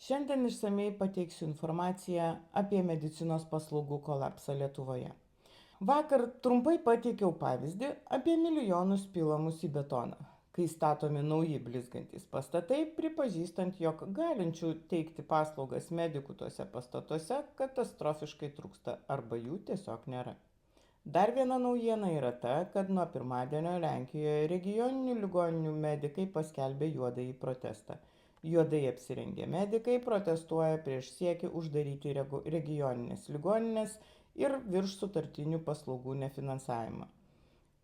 Šiandien išsamei pateiksiu informaciją apie medicinos paslaugų kolapsą Lietuvoje. Vakar trumpai pateikiau pavyzdį apie milijonus pilamus į betoną, kai statomi nauji blizgantys pastatai, pripažįstant, jog galinčių teikti paslaugas medikų tuose pastatuose katastrofiškai trūksta arba jų tiesiog nėra. Dar viena naujiena yra ta, kad nuo pirmadienio Lenkijoje regioninių ligoninių medikai paskelbė juodąjį protestą. Juodai apsirengę medikai protestuoja prieš siekį uždaryti regioninės ligoninės ir virš sutartinių paslaugų nefinansavimą.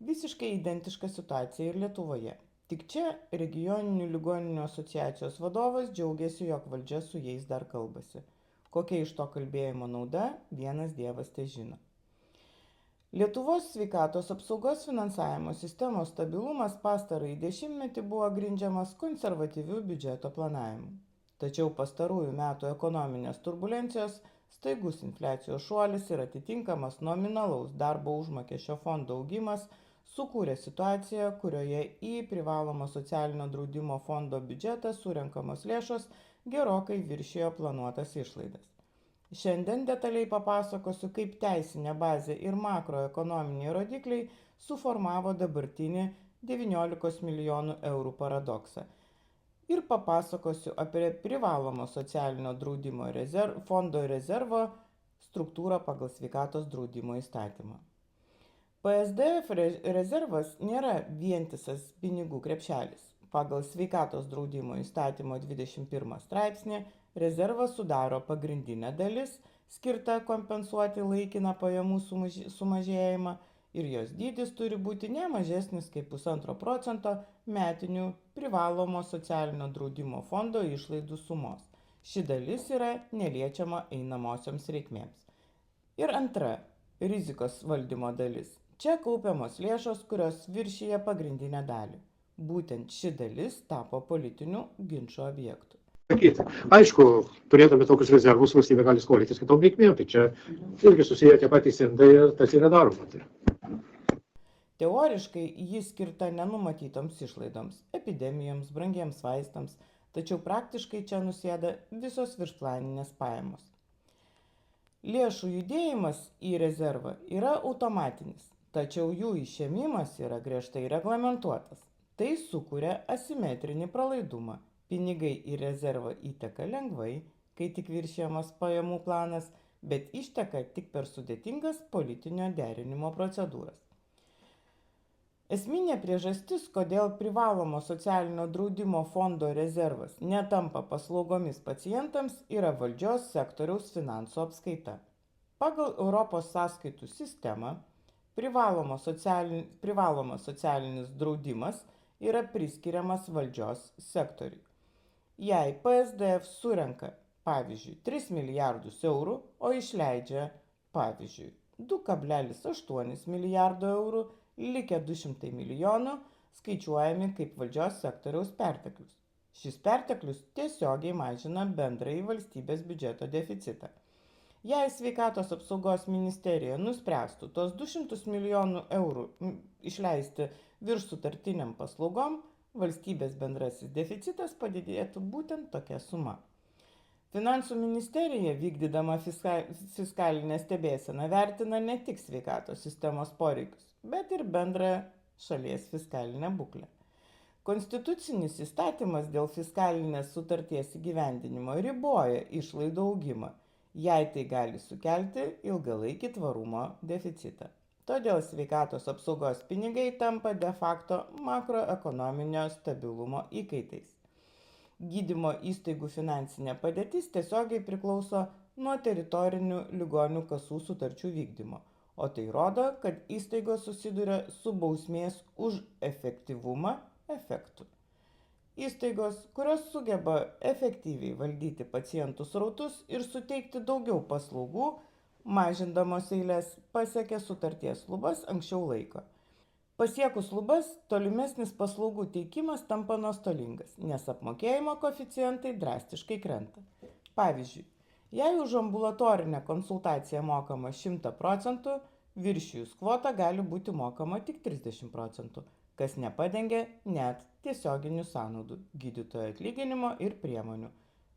Visiškai identiška situacija ir Lietuvoje. Tik čia regioninių ligoninių asociacijos vadovas džiaugiasi, jog valdžia su jais dar kalbasi. Kokia iš to kalbėjimo nauda, vienas dievas težino. Lietuvos sveikatos apsaugos finansavimo sistemos stabilumas pastarąjį dešimtmetį buvo grindžiamas konservatyviu biudžeto planavimu. Tačiau pastarųjų metų ekonominės turbulencijos, staigus infliacijos šuolis ir atitinkamas nominalaus darbo užmokesčio fondo augimas sukūrė situaciją, kurioje į privalomo socialinio draudimo fondo biudžetą surenkamos lėšos gerokai viršijo planuotas išlaidas. Šiandien detaliai papasakosiu, kaip teisinė bazė ir makroekonominiai rodikliai suformavo dabartinį 19 milijonų eurų paradoksą. Ir papasakosiu apie privalomo socialinio draudimo fondo rezervo struktūrą pagal sveikatos draudimo įstatymą. PSDF rezervas nėra vientisas pinigų krepšelis. Pagal sveikatos draudimo įstatymo 21 straipsnį rezervą sudaro pagrindinė dalis, skirta kompensuoti laikiną pajamų sumažėjimą, ir jos dydis turi būti ne mažesnis kaip 1,5% metinių privalomo socialinio draudimo fondo išlaidų sumos. Ši dalis yra neliečiama einamosioms reikmėms. Ir antra - rizikos valdymo dalis. Čia kaupiamos lėšos, kurios viršyje pagrindinę dalį. Būtent ši dalis tapo politinių ginčų objektų. Aišku, turėdami tokius rezervus, valstybė gali skolytis kitom reikmėm, tai čia irgi susiję tie patys indai ir tas yra daroma. Teoriškai ji skirta nenumatytoms išlaidoms, epidemijoms, brangiems vaistams, tačiau praktiškai čia nusėda visos viršplaninės pajamos. Lėšų judėjimas į rezervą yra automatinis, tačiau jų išėmimas yra griežtai reglamentuotas. Tai sukuria asimetrinį pralaidumą. Pinigai į rezervą įteka lengvai, kai tik viršijamas pajamų planas, bet išteka tik per sudėtingas politinio derinimo procedūras. Esminė priežastis, kodėl privalomo socialinio draudimo fondo rezervas netampa paslaugomis pacientams, yra valdžios sektoriaus finansų apskaita. Pagal Europos sąskaitų sistemą privalomas socialinis draudimas yra priskiriamas valdžios sektoriui. Jei PSDF surenka, pavyzdžiui, 3 milijardus eurų, o išleidžia, pavyzdžiui, 2,8 milijardo eurų, likę 200 milijonų skaičiuojami kaip valdžios sektoriaus perteklius. Šis perteklius tiesiogiai mažina bendrąjį valstybės biudžeto deficitą. Jei sveikatos apsaugos ministerija nuspręstų tos 200 milijonų eurų išleisti virš sutartiniam paslaugom, valstybės bendrasis deficitas padidėtų būtent tokia suma. Finansų ministerija, vykdydama fiskalinę stebėseną, vertina ne tik sveikatos sistemos poreikius, bet ir bendrą šalies fiskalinę būklę. Konstitucinis įstatymas dėl fiskalinės sutarties įgyvendinimo riboja išlaidų augimą, jei tai gali sukelti ilgalaikį tvarumo deficitą. Todėl sveikatos apsaugos pinigai tampa de facto makroekonominio stabilumo įkaitais. Gydymo įstaigų finansinė padėtis tiesiogiai priklauso nuo teritorinių ligonių kasų sutarčių vykdymo, o tai rodo, kad įstaigos susiduria su bausmės už efektyvumą efektu. Įstaigos, kurios sugeba efektyviai valdyti pacientų srautus ir suteikti daugiau paslaugų, mažindamos eilės, pasiekia sutarties lubas anksčiau laiko. Pasiekus lubas, tolimesnis paslaugų teikimas tampa nuostolingas, nes apmokėjimo koeficientai drastiškai krenta. Pavyzdžiui, jei už ambulatorinę konsultaciją mokama 100%, viršijus kvotą gali būti mokama tik 30%, kas nepadengia net tiesioginių sąnaudų, gydytojo atlyginimo ir priemonių.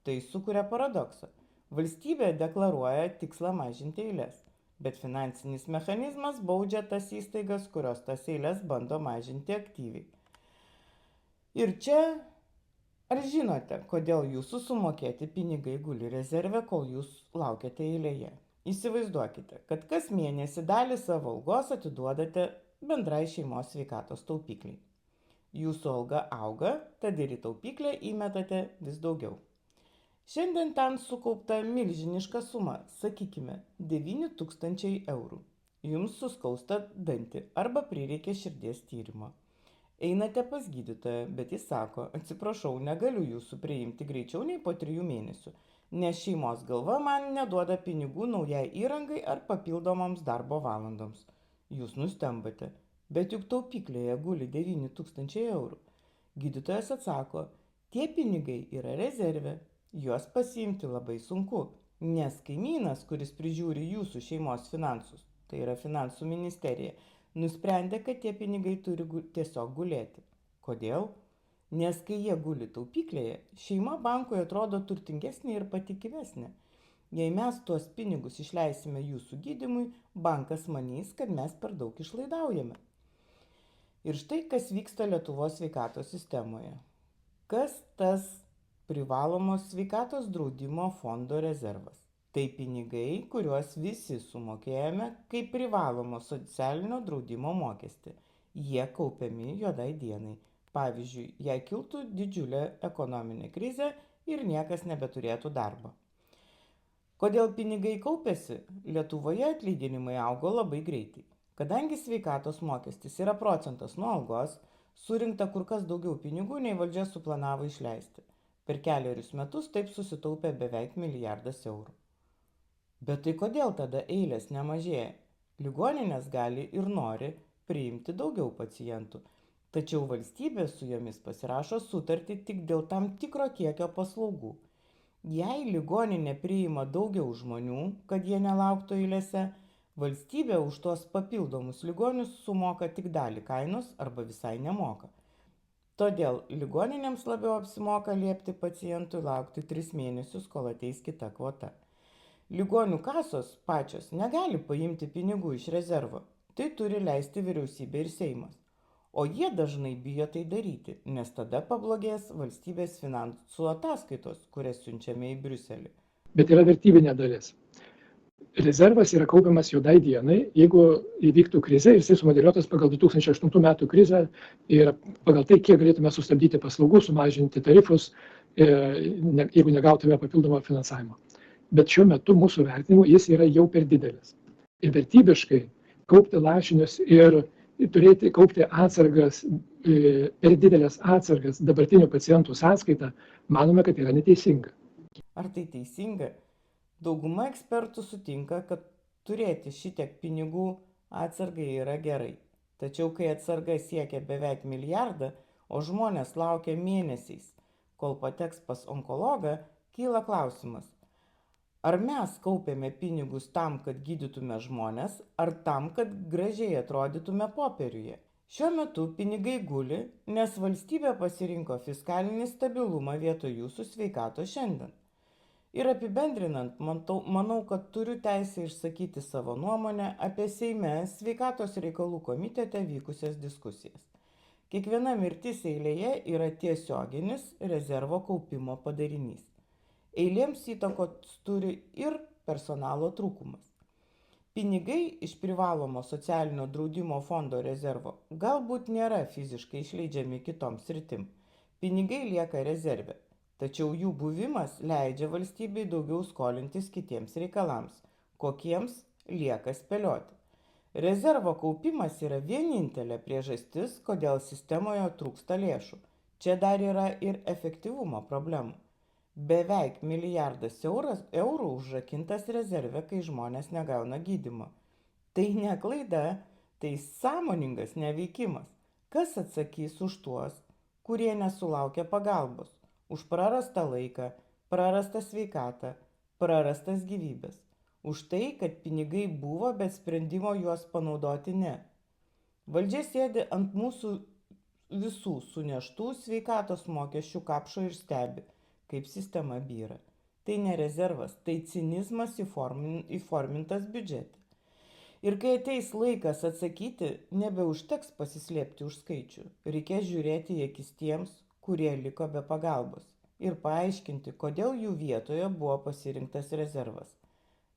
Tai sukuria paradoksą. Valstybė deklaruoja tikslą mažinti eiles, bet finansinis mechanizmas baudžia tas įstaigas, kurios tas eiles bando mažinti aktyviai. Ir čia, ar žinote, kodėl jūsų sumokėti pinigai guli rezerve, kol jūs laukiate eilėje? Įsivaizduokite, kad kas mėnesį dalį savo algos atiduodate bendrai šeimos sveikatos taupykliai. Jūsų alga auga, tad ir į taupyklę įmetate vis daugiau. Šiandien ten sukaupta milžiniška suma, sakykime, 9000 eurų. Jums suskausta dantį arba prireikia širdies tyrimo. Einate pas gydytoją, bet jis sako, atsiprašau, negaliu jūsų priimti greičiau nei po 3 mėnesių, nes šeimos galva man neduoda pinigų naujai įrangai ar papildomoms darbo valandoms. Jūs nustembate, bet juk taupyklėje guli 9000 eurų. Gydytojas atsako, tie pinigai yra rezerve. Juos pasiimti labai sunku, nes kaimynas, kuris prižiūri jūsų šeimos finansus, tai yra finansų ministerija, nusprendė, kad tie pinigai turi tiesiog gulėti. Kodėl? Nes kai jie guli taupyklėje, šeima bankui atrodo turtingesnė ir patikimesnė. Jei mes tuos pinigus išleisime jūsų gydymui, bankas manys, kad mes per daug išlaidaujame. Ir štai kas vyksta Lietuvos sveikatos sistemoje. Kas tas privalomos sveikatos draudimo fondo rezervas? Tai pinigai, kuriuos visi sumokėjome kaip privalomo socialinio draudimo mokestį. Jie kaupiami juodai dienai. Pavyzdžiui, jei kiltų didžiulė ekonominė krizė ir niekas nebeturėtų darbo. Kodėl pinigai kaupėsi? Lietuvoje atlyginimai augo labai greitai. Kadangi sveikatos mokestis yra procentas nuo algos, surinkta kur kas daugiau pinigų, nei valdžia suplanavo išleisti. Per 4 metus taip susitaupė beveik 1 milijardas eurų. Bet tai kodėl tada eilės nemažėja? Ligoninės gali ir nori priimti daugiau pacientų, tačiau valstybė su jomis pasirašo sutartį tik dėl tam tikro kiekio paslaugų. Jei ligoninė priima daugiau žmonių, kad jie nelauktų eilėse, valstybė už tuos papildomus ligonius sumoka tik dalį kainos arba visai nemoka. Todėl ligoninėms labiau apsimoka liepti pacientui laukti 3 mėnesius, kol ateis kita kvota. Ligonių kasos pačios negali paimti pinigų iš rezervo, tai turi leisti vyriausybė ir Seimas. O jie dažnai bijo tai daryti, nes tada pablogės valstybės finansų ataskaitos, kurias siunčiame į Briuselį. Bet yra vertybinė dalis. Rezervas yra kaupiamas juodai dienai, jeigu įvyktų krizė ir jisai sumodeliuotas pagal 2008 metų krizę ir pagal tai, kiek galėtume sustabdyti paslaugų, sumažinti tarifus, jeigu negautume papildomo finansavimo. Bet šiuo metu mūsų vertinimu jis yra jau per didelis. Ir vertybiškai kaupti lašinius ir kaupti atsargas, per didelės atsargas dabartinių pacientų sąskaitą, manome, kad yra neteisinga. Ar tai teisinga? Dauguma ekspertų sutinka, kad turėti šitiek pinigų atsargai yra gerai. Tačiau kai atsarga siekia beveik 1 milijardą, o žmonės laukia mėnesiais, kol pateks pas onkologą, kyla klausimas. Ar mes kaupiame pinigus tam, kad gydytume žmonės, ar tam, kad gražiai atrodytume popieriuje? Šiuo metu pinigai guli, nes valstybė pasirinko fiskalinį stabilumą vietoj jūsų sveikatos šiandien. Ir apibendrinant, manau, kad turiu teisę išsakyti savo nuomonę apie Seime sveikatos reikalų komitete vykusias diskusijas. Kiekviena mirtis eilėje yra tiesioginis rezervo kaupimo padarinys. Eilėms įtakos turi ir personalo trūkumas. Pinigai iš privalomo socialinio draudimo fondo rezervo galbūt nėra fiziškai išleidžiami kitoms sritim. Pinigai lieka rezerve. Tačiau jų buvimas leidžia valstybei daugiau skolintis kitiems reikalams, kokiems lieka spėlioti. Rezervo kaupimas yra vienintelė priežastis, kodėl sistemoje trūksta lėšų. Čia dar yra ir efektyvumo problemų. Beveik 1 milijardas eurų užrakintas rezerve, kai žmonės negauna gydymo. Tai ne klaida, tai sąmoningas neveikimas. Kas atsakys už tuos, kurie nesulaukia pagalbos? Už prarastą laiką, prarastą sveikatą, prarastas gyvybės. Už tai, kad pinigai buvo, bet sprendimo juos panaudoti ne. Valdžia sėdi ant mūsų visų suneštų sveikatos mokesčių kapšo ir stebi, kaip sistema byra. Tai ne rezervas, tai cinizmas įformintas biudžete. Ir kai ateis laikas atsakyti, nebeužteks pasislėpti už skaičių. Reikės žiūrėti į akis tiems, kurie liko be pagalbos. Ir paaiškinti, kodėl jų vietoje buvo pasirinktas rezervas.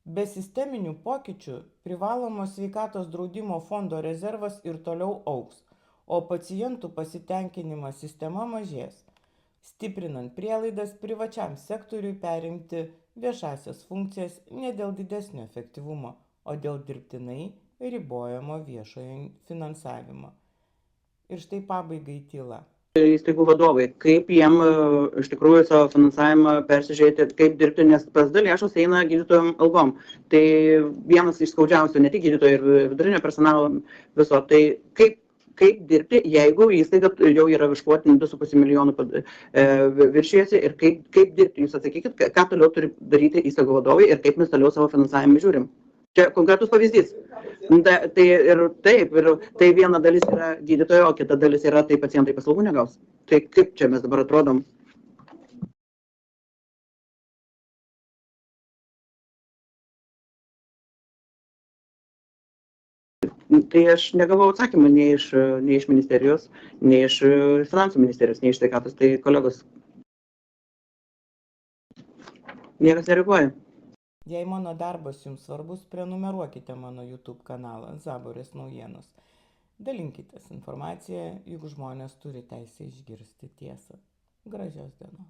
Be sisteminių pokyčių privalomo sveikatos draudimo fondo rezervas ir toliau augs, o pacientų pasitenkinimas sistema mažės, stiprinant prielaidas privačiam sektoriui perimti viešasias funkcijas ne dėl didesnio efektyvumo, o dėl dirbtinai ribojamo viešojo finansavimo. Ir štai pabaigai tyla. Įstaigų vadovai, kaip jiem iš tikrųjų savo finansavimą persižiūrėti, kaip dirbti, nes PSD lėšos eina gydytojom algom. Tai vienas iš skaudžiausių, ne tik gydytojų ir vidurinio personalo viso. Tai kaip dirbti, jeigu įstaiga jau yra iškvotinti 2,5 milijonų viršijasi ir kaip dirbti. Jūs atsakykit, ką toliau turi daryti įstaigų vadovai ir kaip mes toliau savo finansavimą žiūrim. Čia konkretus pavyzdys. Tai viena dalis yra gydytojo, o kita dalis yra tai pacientai paslaugų negaus. Tai kaip čia mes dabar atrodom? Tai aš negavau atsakymą nei iš ministerijos, nei iš finansų ministerijos, nei iš sveikatos. Tai kolegos, niekas nereaguoja. Jei mano darbas jums svarbus, prenumeruokite mano YouTube kanalą Zaborės naujienos. Dalinkitės informaciją, juk žmonės turi teisę išgirsti tiesą. Gražios dienos.